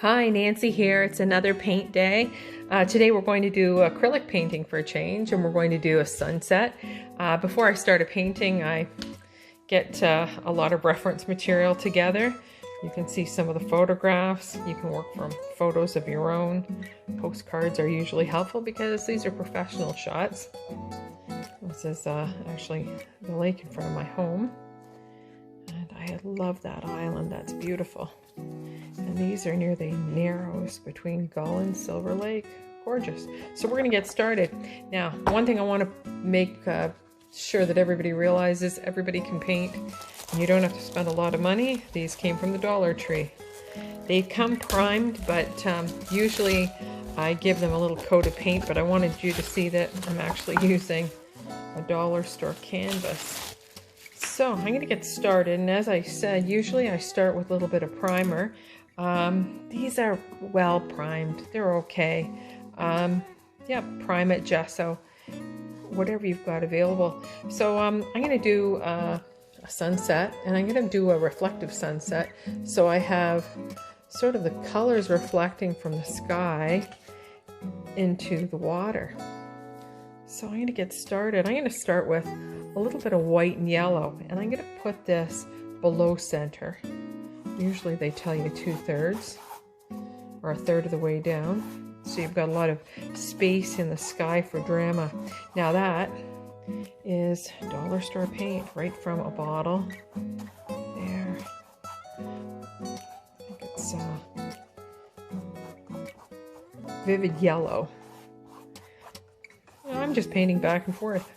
Hi, Nancy here. It's another paint day. Today we're going to do acrylic painting for a change, and we're going to do a sunset. Before I start a painting, I get a lot of reference material together. You can see some of the photographs. You can work from photos of your own. Postcards are usually helpful because these are professional shots. This is actually the lake in front of my home. And I love that island. That's beautiful. And these are near the Narrows between Gull and Silver Lake. Gorgeous. So we're going to get started. Now, one thing I want to make sure that everybody realizes, everybody can paint. And you don't have to spend a lot of money. These came from the Dollar Tree. They come primed, but usually I give them a little coat of paint, but I wanted you to see that I'm actually using a dollar store canvas. So I'm going to get started, and as I said, usually I start with a little bit of primer. These are well primed. They're okay. Yeah, prime it, gesso, whatever you've got available. So I'm going to do a sunset, and I'm going to do a reflective sunset. So I have sort of the colors reflecting from the sky into the water. So I'm going to get started. I'm going to start with a little bit of white and yellow, and I'm going to put this below center. Usually they tell you 2/3 or a third of the way down. So you've got a lot of space in the sky for drama. Now that is dollar store paint right from a bottle. There. I think it's vivid yellow. I'm just painting back and forth,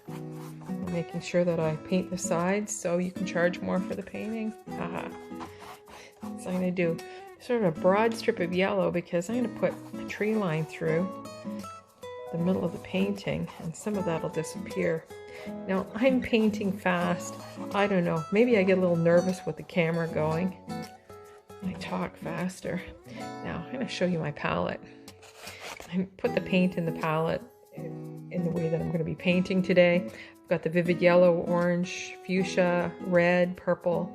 making sure that I paint the sides so you can charge more for the painting. So I'm going to do sort of a broad strip of yellow because I'm going to put a tree line through the middle of the painting, and some of that will disappear. Now I'm painting fast. I don't know, maybe I get a little nervous with the camera going. I talk faster. Now I'm going to show you my palette. I put the paint in the palette in the way that I'm going to be painting today. I've got the vivid yellow, orange, fuchsia, red, purple,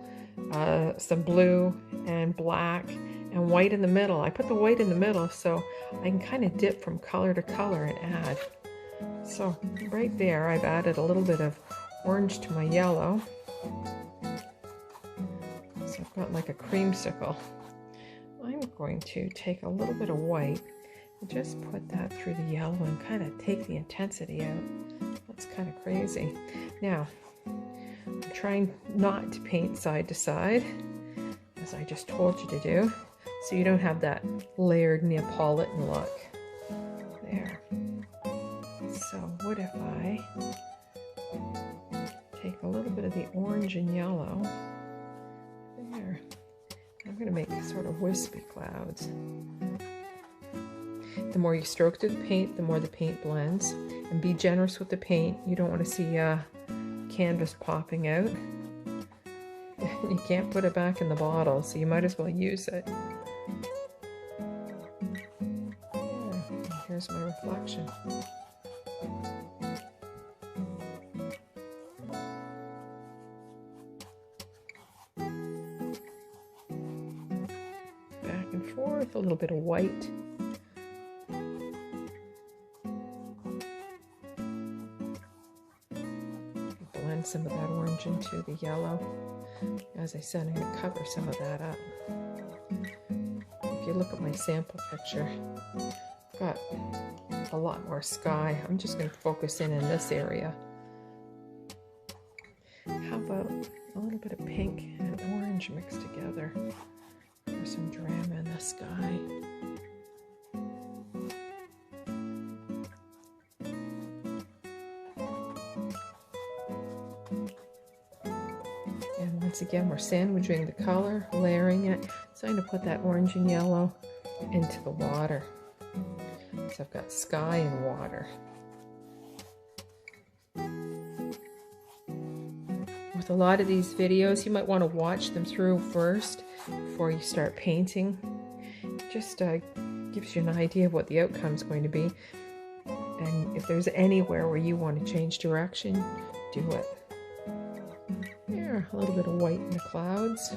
some blue and black, and white in the middle. I put the white in the middle so I can kind of dip from color to color and add. So right there I've added a little bit of orange to my yellow. So I've got like a creamsicle. I'm going to take a little bit of white and just put that through the yellow and kind of take the intensity out. That's kind of crazy. Now, I'm trying not to paint side to side, as I just told you to do, so you don't have that layered Neapolitan look. There. So what if I take a little bit of the orange and yellow? There. I'm going to make sort of wispy clouds. The more you stroke through the paint, the more the paint blends. And be generous with the paint. You don't want to see canvas popping out. You can't put it back in the bottle, so you might as well use it. Yeah, here's my reflection. Back and forth, a little bit of white. Blend some of that orange into the yellow. As I said, I'm going to cover some of that up. If you look at my sample picture, I've got a lot more sky. I'm just going to focus in this area. How about a little bit of pink and orange mixed together for some drama in the sky? Once again, we're sandwiching the color, layering it. So I'm going to put that orange and yellow into the water. So I've got sky and water. With a lot of these videos, you might want to watch them through first before you start painting. Just gives you an idea of what the outcome is going to be. And if there's anywhere where you want to change direction, do it. There, a little bit of white in the clouds.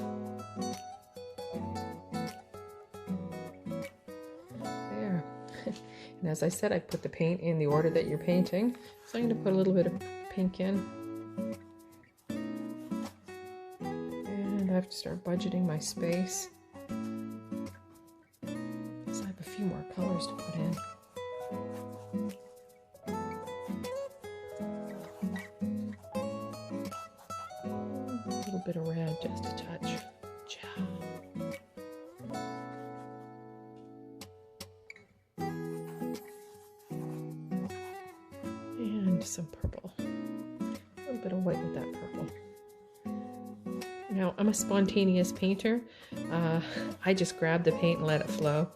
And as I said, I put the paint in the order that you're painting. So I'm going to put a little bit of pink in. And I have to start budgeting my space, because I have a few more colors to put in. A little bit of red, just a touch. And some purple. A little bit of white with that purple. Now, I'm a spontaneous painter. I just grab the paint and let it flow.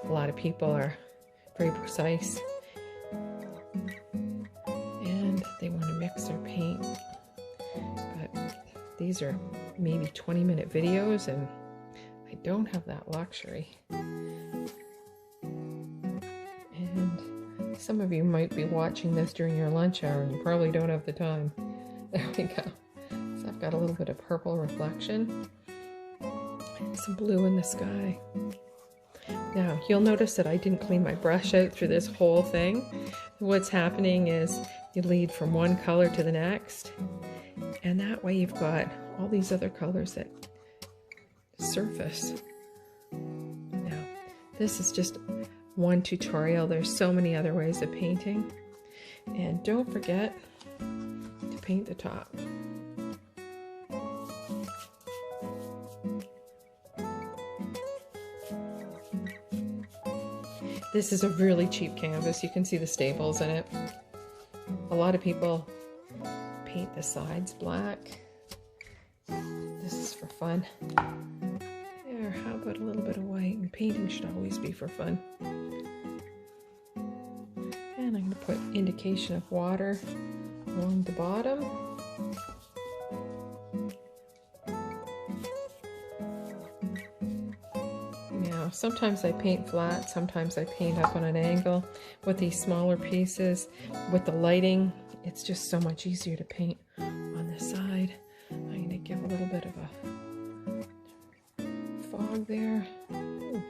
A lot of people are very precise, and they want to mix their paint. But these are maybe 20-minute videos, and I don't have that luxury. And some of you might be watching this during your lunch hour, and you probably don't have the time. There we go. So I've got a little bit of purple reflection, and some blue in the sky. Now, you'll notice that I didn't clean my brush out through this whole thing. What's happening is you lead from one color to the next, and that way you've got all these other colors that surface. Now, this is just one tutorial. There's so many other ways of painting. And don't forget to paint the top. This is a really cheap canvas. You can see the staples in it. A lot of people paint the sides black. This is for fun. There, how about a little bit of white? And painting should always be for fun. And I'm going to put indication of water along the bottom. Now, sometimes I paint flat, sometimes I paint up on an angle. With these smaller pieces, with the lighting, it's just so much easier to paint on the side. I'm going to give a little bit of a fog there. Ooh.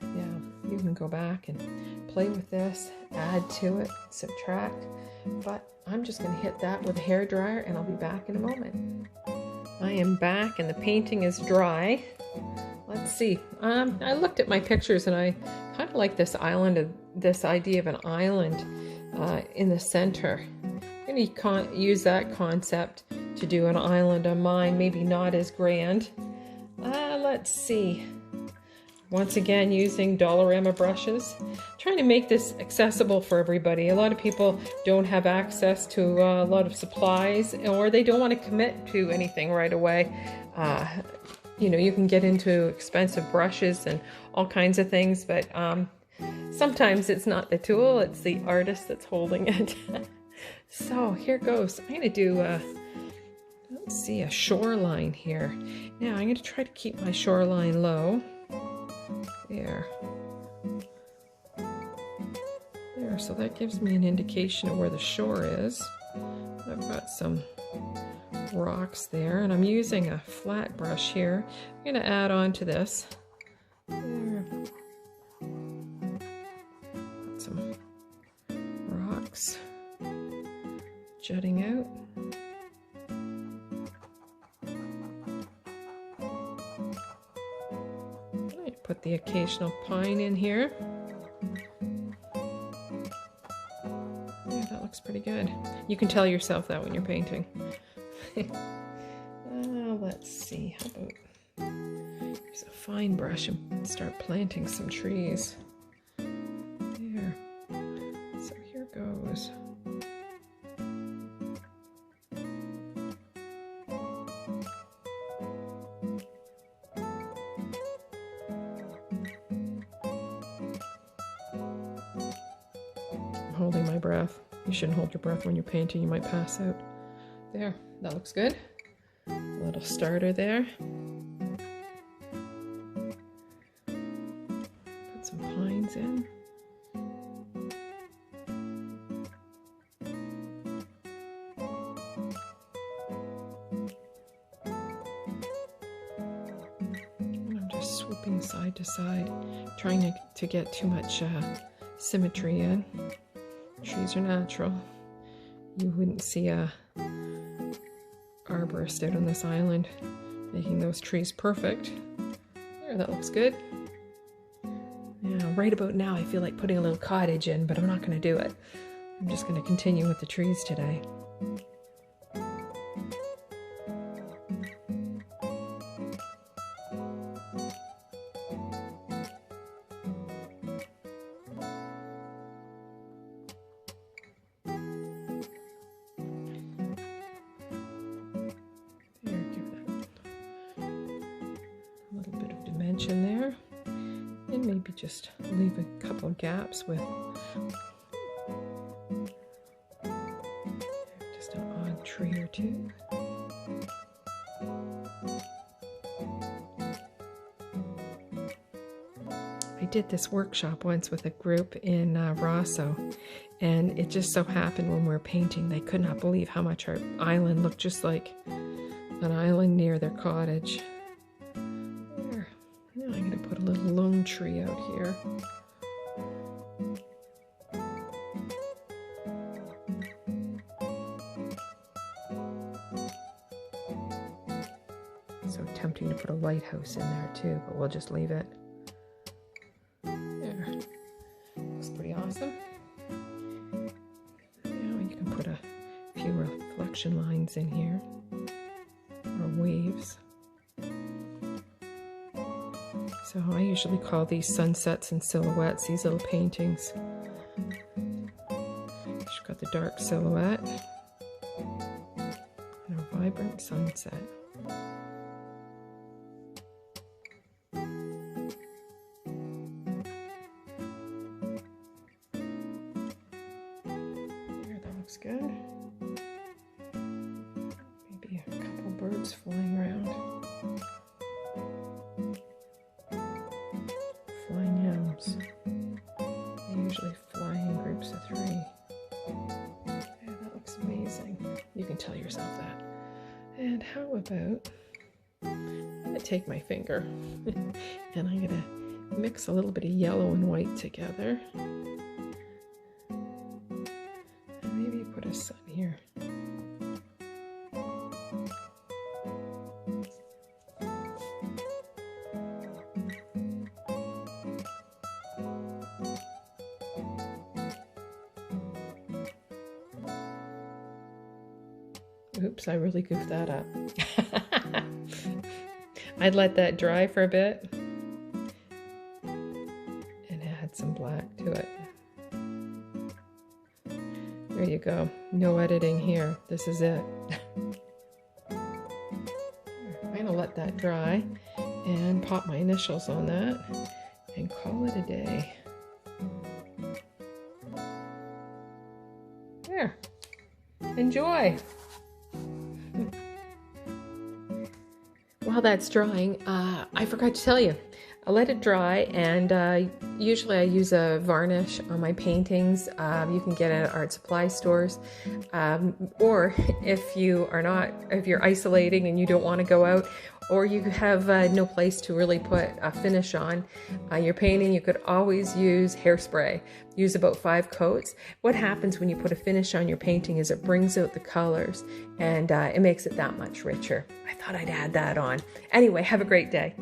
Yeah, you can go back and play with this, add to it, subtract, but I'm just going to hit that with a hairdryer, and I'll be back in a moment. I am back and the painting is dry. Let's see. I looked at my pictures and I kind of like this idea of an island in the center. I'm going to use that concept to do an island on mine, maybe not as grand. Let's see. Once again, using Dollarama brushes. Trying to make this accessible for everybody. A lot of people don't have access to a lot of supplies, or they don't want to commit to anything right away. You know, you can get into expensive brushes and all kinds of things, but sometimes it's not the tool, it's the artist that's holding it. So here goes. I'm going to do, let's see, a shoreline here. Now I'm going to try to keep my shoreline low. There. There, so that gives me an indication of where the shore is. I've got some rocks there, and I'm using a flat brush here. I'm going to add on to this. There. Got some rocks jutting out. I put the occasional pine in here. Yeah, that looks pretty good. You can tell yourself that when you're painting. Let's see, how about use a fine brush and start planting some trees. There. So here goes. I'm holding my breath. You shouldn't hold your breath when you're painting, you might pass out. There, that looks good. A little starter there. Put some pines in. And I'm just swooping side to side, trying to get too much symmetry in. Trees are natural. You wouldn't see a arborist out on this island making those trees perfect. There, that looks good. Yeah, right about now I feel like putting a little cottage in, but I'm not going to do it. I'm just going to continue with the trees today. There, and maybe just leave a couple of gaps with just an odd tree or two. I did this workshop once with a group in Rosso, and it just so happened when we were painting they could not believe how much our island looked just like an island near their cottage. I'm going to put a little lone tree out here. So tempting to put a lighthouse in there too, but we'll just leave it. There. Looks pretty awesome. Now you can put a few reflection lines in here, or waves. So I usually call these sunsets and silhouettes, these little paintings. She's got the dark silhouette and a vibrant sunset. There, that looks good. Maybe a couple birds flying around. They usually fly in groups of 3. Yeah, that looks amazing. You can tell yourself that. And how about, I'm going to take my finger and I'm going to mix a little bit of yellow and white together. And maybe put a sun here. Oops, I really goofed that up. I'd let that dry for a bit and add some black to it. There you go. No editing here. This is it. I'm going to let that dry and pop my initials on that and call it a day. There. Enjoy. While that's drying, I forgot to tell you, I let it dry, and usually I use a varnish on my paintings. You can get it at art supply stores, or if you're isolating and you don't want to go out, or you have no place to really put a finish on your painting, you could always use hairspray. Use about 5 coats. What happens when you put a finish on your painting is it brings out the colors, and it makes it that much richer. I thought I'd add that on. Anyway, have a great day.